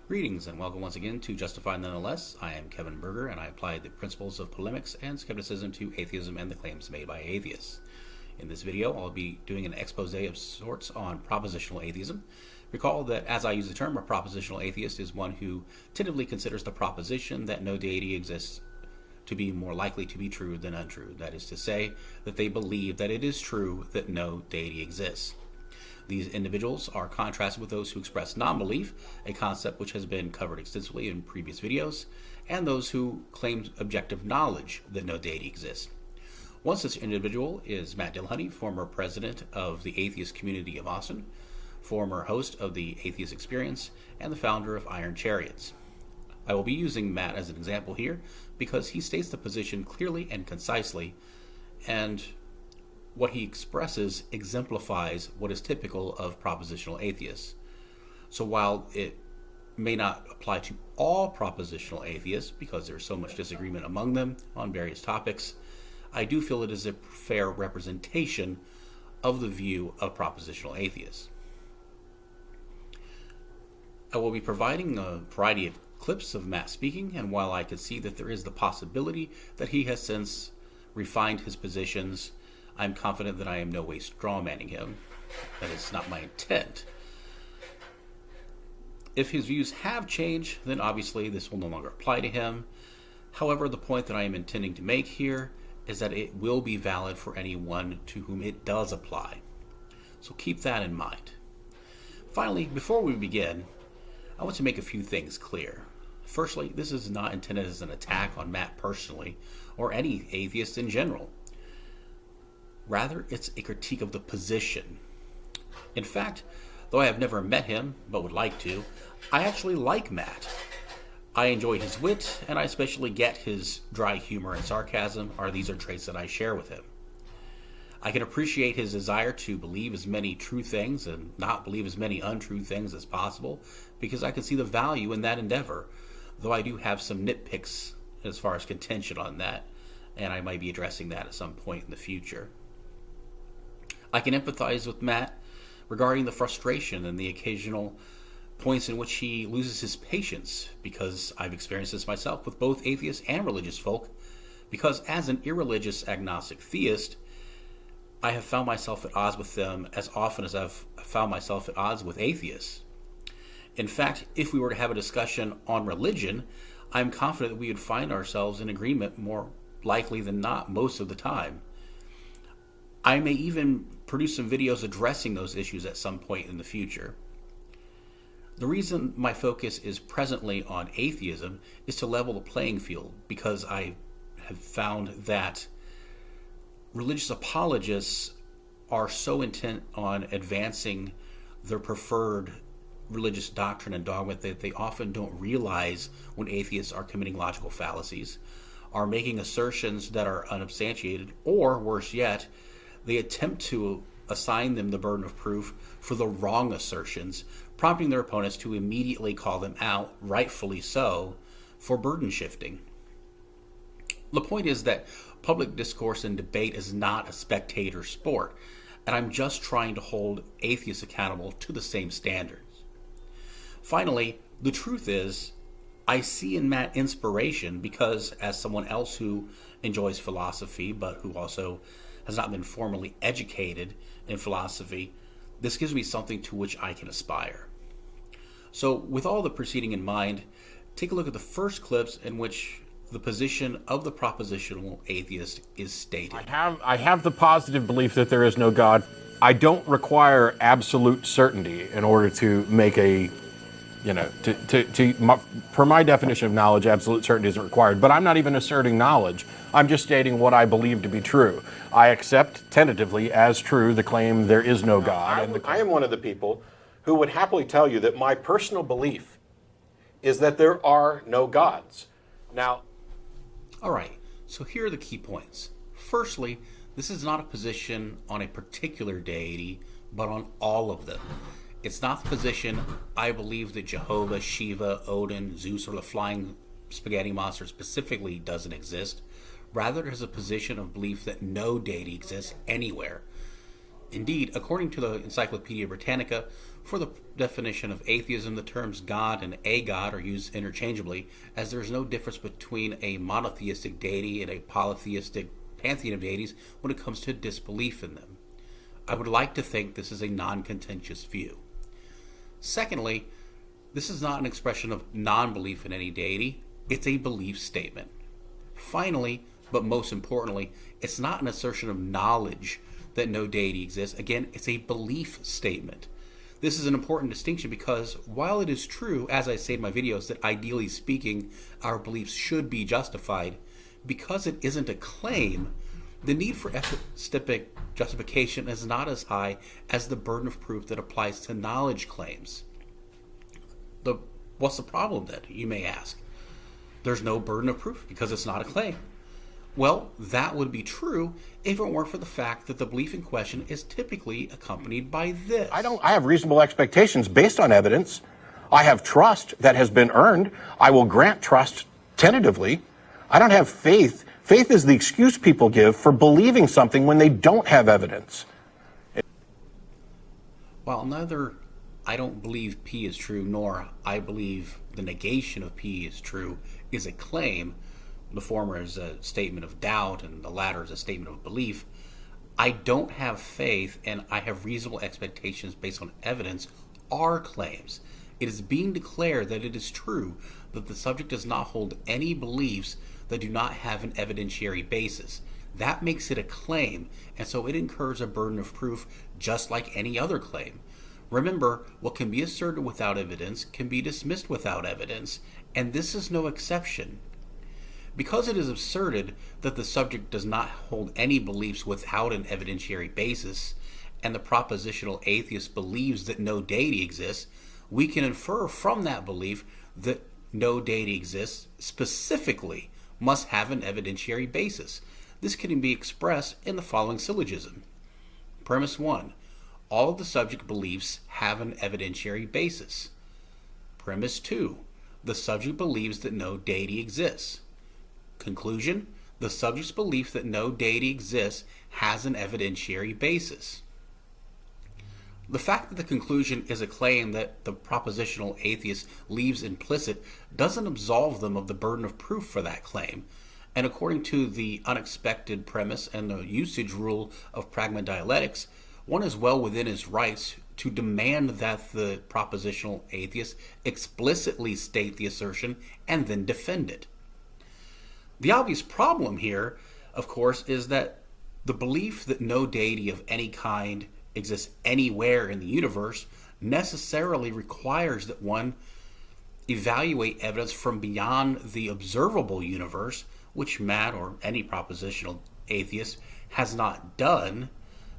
Greetings and welcome once again to Justified Nonetheless. I am Kevin Berger and I apply the principles of polemics and skepticism to atheism and the claims made by atheists. In this video, I'll be doing an expose of sorts on propositional atheism. Recall that as I use the term, a propositional atheist is one who tentatively considers the proposition that no deity exists to be more likely to be true than untrue. That is to say, that they believe that it is true that no deity exists. These individuals are contrasted with those who express non-belief, a concept which has been covered extensively in previous videos, and those who claim objective knowledge that no deity exists. One such individual is Matt Dillahunty, former president of the atheist community of Austin, former host of the Atheist Experience, and the founder of Iron Chariots. I will be using Matt as an example here because he states the position clearly and concisely, and what he expresses exemplifies what is typical of propositional atheists. So while it may not apply to all propositional atheists, because there's so much disagreement among them on various topics, I do feel it is a fair representation of the view of propositional atheists. I will be providing a variety of clips of Matt speaking, and while I could see that there is the possibility that he has since refined his positions, I'm confident that I am no way strawmanning him. That is not my intent. If his views have changed, then obviously this will no longer apply to him. However, the point that I am intending to make here is that it will be valid for anyone to whom it does apply. So keep that in mind. Finally, before we begin, I want to make a few things clear. Firstly, this is not intended as an attack on Matt personally, or any atheist in general. Rather, it's a critique of the position. In fact, though I have never met him, but would like to, I actually like Matt. I enjoy his wit, and I especially get his dry humor and sarcasm, these are traits that I share with him. I can appreciate his desire to believe as many true things and not believe as many untrue things as possible, because I can see the value in that endeavor, though I do have some nitpicks as far as contention on that, and I might be addressing that at some point in the future. I can empathize with Matt regarding the frustration and the occasional points in which he loses his patience, because I've experienced this myself with both atheists and religious folk, because as an irreligious agnostic theist, I have found myself at odds with them as often as I've found myself at odds with atheists. In fact, if we were to have a discussion on religion, I'm confident that we would find ourselves in agreement more likely than not most of the time. I may even produce some videos addressing those issues at some point in the future. The reason my focus is presently on atheism is to level the playing field, because I have found that religious apologists are so intent on advancing their preferred religious doctrine and dogma that they often don't realize when atheists are committing logical fallacies, are making assertions that are unsubstantiated, or worse yet, they attempt to assign them the burden of proof for the wrong assertions, prompting their opponents to immediately call them out, rightfully so, for burden shifting. The point is that public discourse and debate is not a spectator sport, and I'm just trying to hold atheists accountable to the same standards. Finally, the truth is, I see in Matt inspiration because, as someone else who enjoys philosophy but who also has not been formally educated in philosophy, this gives me something to which I can aspire. So with all the preceding in mind, take a look at the first clips in which the position of the propositional atheist is stated. I have the positive belief that there is no God. I don't require absolute certainty in order to make a, per my definition of knowledge, absolute certainty isn't required. But I'm not even asserting knowledge. I'm just stating what I believe to be true. I accept tentatively as true the claim there is no God. I am one of the people who would happily tell you that my personal belief is that there are no gods. Now, all right, so here are the key points. Firstly, this is not a position on a particular deity, but on all of them. It's not the position, I believe that Jehovah, Shiva, Odin, Zeus, or the flying spaghetti monster specifically doesn't exist. Rather, it is a position of belief that no deity exists anywhere. Indeed, according to the Encyclopedia Britannica, For the definition of atheism, the terms God and a God are used interchangeably, as there is no difference between a monotheistic deity and a polytheistic pantheon of deities when it comes to disbelief in them. I would like to think this is a non-contentious view. Secondly, this is not an expression of non-belief in any deity, it's a belief statement. Finally, but most importantly, it's not an assertion of knowledge that no deity exists. Again, it's a belief statement. This is an important distinction because while it is true, as I say in my videos, that ideally speaking, our beliefs should be justified, because it isn't a claim, the need for epistemic justification is not as high as the burden of proof that applies to knowledge claims. What's the problem then, you may ask? There's no burden of proof because it's not a claim. Well, that would be true if it weren't for the fact that the belief in question is typically accompanied by this. I have reasonable expectations based on evidence. I have trust that has been earned. I will grant trust tentatively. I don't have faith. Faith is the excuse people give for believing something when they don't have evidence. While neither I don't believe P is true, nor I believe the negation of P is true, is a claim, the former is a statement of doubt and the latter is a statement of belief, I don't have faith and I have reasonable expectations based on evidence are claims. It is being declared that it is true that the subject does not hold any beliefs that do not have an evidentiary basis. That makes it a claim, and so it incurs a burden of proof just like any other claim. Remember, what can be asserted without evidence can be dismissed without evidence, and this is no exception. Because it is asserted that the subject does not hold any beliefs without an evidentiary basis, and the propositional atheist believes that no deity exists, we can infer from that belief that no deity exists specifically must have an evidentiary basis. This can be expressed in the following syllogism. Premise 1. All of the subject beliefs have an evidentiary basis. Premise 2. The subject believes that no deity exists. Conclusion, the subject's belief that no deity exists has an evidentiary basis. The fact that the conclusion is a claim that the propositional atheist leaves implicit doesn't absolve them of the burden of proof for that claim. And according to the unexpected premise and the usage rule of pragmadialectics, one is well within his rights to demand that the propositional atheist explicitly state the assertion and then defend it. The obvious problem here, of course, is that the belief that no deity of any kind exists anywhere in the universe necessarily requires that one evaluate evidence from beyond the observable universe, which Matt or any propositional atheist has not done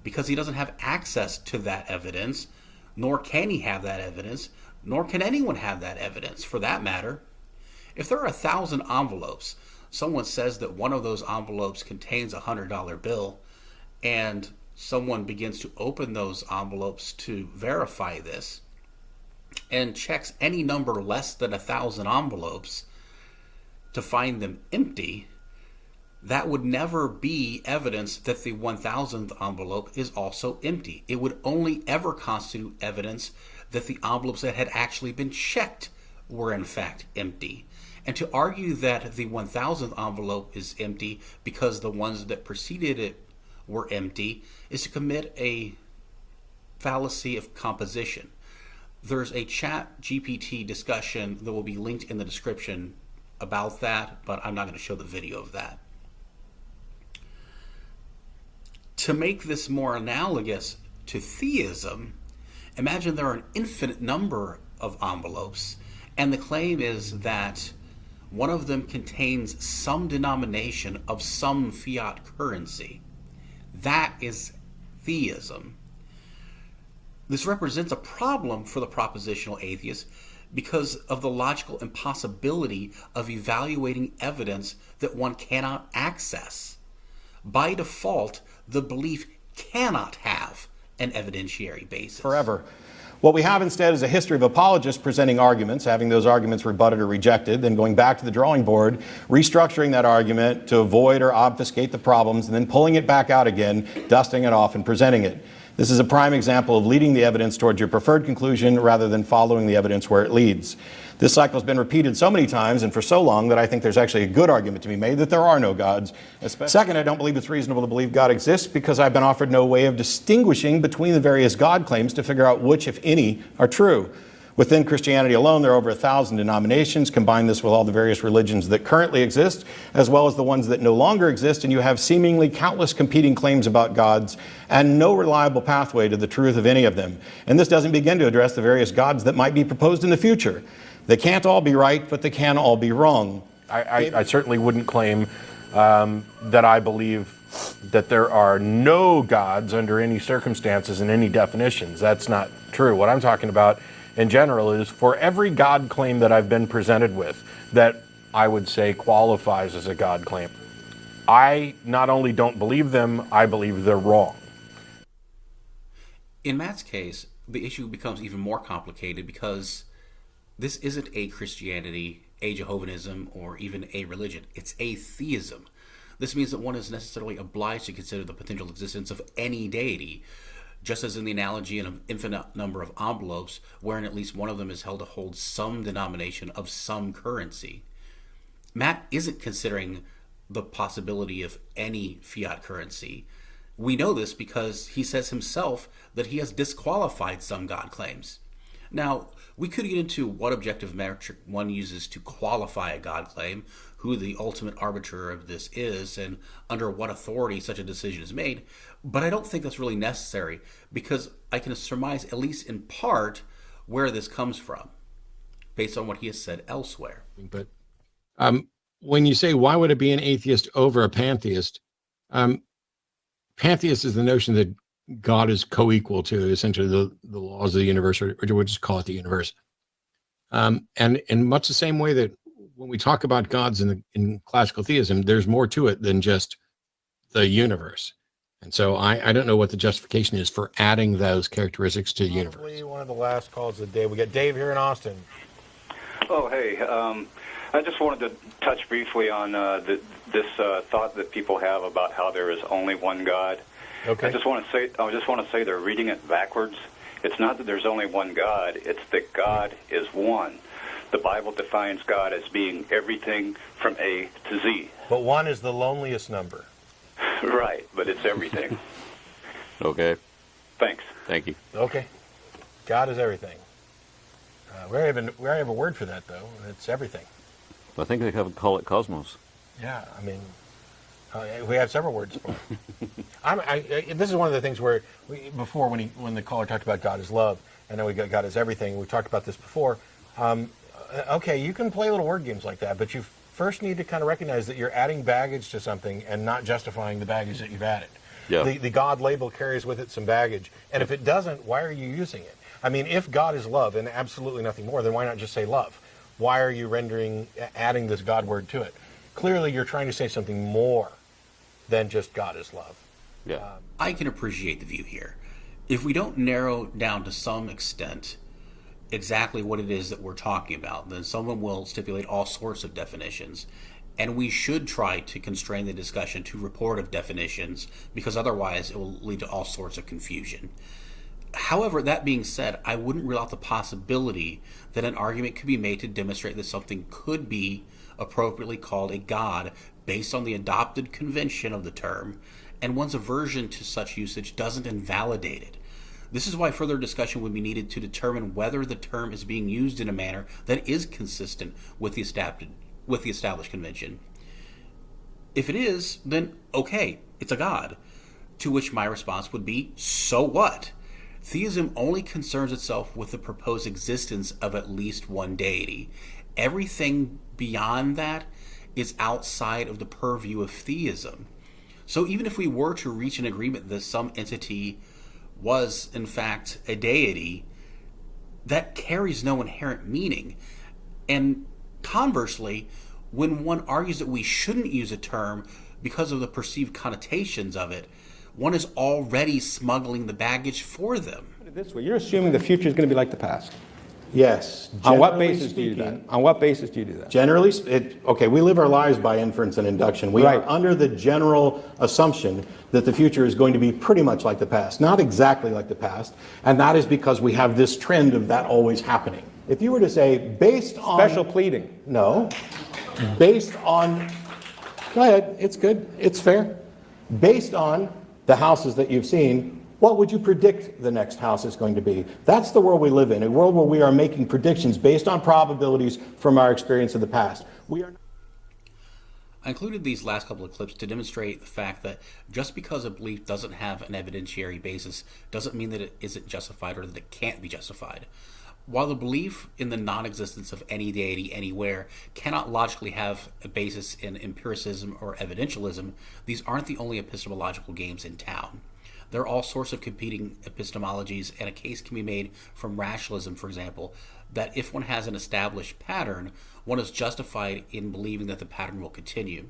because he doesn't have access to that evidence, nor can he have that evidence, nor can anyone have that evidence for that matter. If there are 1,000 envelopes, someone says that one of those envelopes contains a $100 bill, and someone begins to open those envelopes to verify this and checks any number less than 1,000 envelopes to find them empty, that would never be evidence that the 1,000th envelope is also empty. It would only ever constitute evidence that the envelopes that had actually been checked were in fact empty. And to argue that the 1,000th envelope is empty because the ones that preceded it were empty is to commit a fallacy of composition. There's a chat GPT discussion that will be linked in the description about that, but I'm not going to show the video of that. To make this more analogous to theism, imagine there are an infinite number of envelopes, and the claim is that one of them contains some denomination of some fiat currency. That is theism. This represents a problem for the propositional atheist because of the logical impossibility of evaluating evidence that one cannot access. By default, the belief cannot have an evidentiary basis. Forever. What we have instead is a history of apologists presenting arguments, having those arguments rebutted or rejected, then going back to the drawing board, restructuring that argument to avoid or obfuscate the problems, and then pulling it back out again, dusting it off, and presenting it. This is a prime example of leading the evidence towards your preferred conclusion rather than following the evidence where it leads. This cycle has been repeated so many times and for so long that I think there's actually a good argument to be made that there are no gods. Second, I don't believe it's reasonable to believe God exists because I've been offered no way of distinguishing between the various God claims to figure out which, if any, are true. Within Christianity alone, there are over 1,000 denominations. Combine this with all the various religions that currently exist, as well as the ones that no longer exist, and you have seemingly countless competing claims about gods and no reliable pathway to the truth of any of them. And this doesn't begin to address the various gods that might be proposed in the future. They can't all be right, but they can all be wrong. I certainly wouldn't claim that I believe that there are no gods under any circumstances and any definitions. That's not true. What I'm talking about in general is for every God claim that I've been presented with that I would say qualifies as a God claim, I not only don't believe them, I believe they're wrong. In Matt's case, the issue becomes even more complicated because this isn't a Christianity, a Jehovahism, or even a religion. It's atheism. This means that one is necessarily obliged to consider the potential existence of any deity, just as in the analogy in an infinite number of envelopes, wherein at least one of them is held to hold some denomination of some currency. Matt isn't considering the possibility of any fiat currency. We know this because he says himself that he has disqualified some God claims. Now, we could get into what objective metric one uses to qualify a God claim, who the ultimate arbiter of this is, and under what authority such a decision is made, but I don't think that's really necessary because I can surmise, at least in part, where this comes from, based on what he has said elsewhere. But when you say, why would it be an atheist over a pantheist? Pantheist is the notion that God is co-equal to essentially the laws of the universe, or we'll just call it the universe. And in much the same way that when we talk about gods in classical theism, there's more to it than just the universe. And so I don't know what the justification is for adding those characteristics to the universe. Probably one of the last calls of the day. We got Dave here in Austin. Oh, hey. I just wanted to touch briefly on this thought that people have about how there is only one God. Okay. I just want to say they're reading it backwards. It's not that there's only one God, it's that God is one. The Bible defines God as being everything from A to Z. But one is the loneliest number. Right, but it's everything. Okay. Thanks. Thank you. Okay. God is everything. We already have a word for that, though. It's everything. I think they call it cosmos. Yeah, I mean, we have several words for it. This is one of the things where before when the caller talked about God is love, and then we got God is everything. We talked about this before. Okay, you can play little word games like that, but you first need to kind of recognize that you're adding baggage to something and not justifying the baggage that you've added. Yeah. The God label carries with it some baggage, and if it doesn't, why are you using it? I mean, if God is love and absolutely nothing more, then why not just say love? Why are you adding this God word to it? Clearly, you're trying to say something more than just God is love. Yeah. I can appreciate the view here. If we don't narrow down to some extent exactly what it is that we're talking about, then someone will stipulate all sorts of definitions. And we should try to constrain the discussion to reportive definitions, because otherwise it will lead to all sorts of confusion. However, that being said, I wouldn't rule out the possibility that an argument could be made to demonstrate that something could be appropriately called a god based on the adopted convention of the term, and one's aversion to such usage doesn't invalidate it. This is why further discussion would be needed to determine whether the term is being used in a manner that is consistent with the established convention. If it is, then okay, it's a god. To which my response would be, so what? Theism only concerns itself with the proposed existence of at least one deity. Everything beyond that is outside of the purview of theism. So even if we were to reach an agreement that some entity was in fact a deity, that carries no inherent meaning. And conversely, when one argues that we shouldn't use a term because of the perceived connotations of it, one is already smuggling the baggage for them. This way, you're assuming the future is going to be like the past. Yes. On what Generally basis do you do that? speaking- On what basis do you do that? Generally, okay, we live our lives by inference and induction. We Right. are under the general assumption that the future is going to be pretty much like the past, not exactly like the past, and that is because we have this trend of that always happening. If you were to say, based on... Special pleading. No. Based on... Go ahead, it's good, it's fair. Based on the houses that you've seen, what would you predict the next house is going to be? That's the world we live in, a world where we are making predictions based on probabilities from our experience of the past. We are. I included these last couple of clips to demonstrate the fact that just because a belief doesn't have an evidentiary basis doesn't mean that it isn't justified or that it can't be justified. While the belief in the non-existence of any deity anywhere cannot logically have a basis in empiricism or evidentialism, these aren't the only epistemological games in town. There are all sorts of competing epistemologies, and a case can be made from rationalism, for example, that if one has an established pattern, one is justified in believing that the pattern will continue.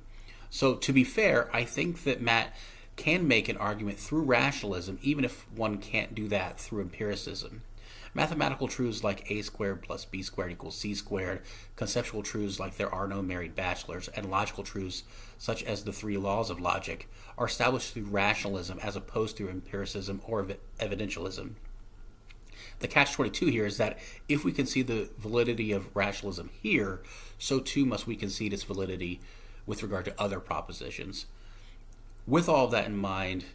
So, to be fair, I think that Matt can make an argument through rationalism, even if one can't do that through empiricism. Mathematical truths like a squared plus b squared equals c squared, conceptual truths like there are no married bachelors, and logical truths such as the three laws of logic are established through rationalism as opposed to empiricism or evidentialism. The catch-22 here is that if we concede the validity of rationalism here, so too must we concede its validity with regard to other propositions. With all of that in mind,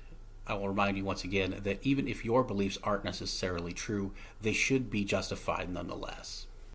I will remind you once again that even if your beliefs aren't necessarily true, they should be justified nonetheless.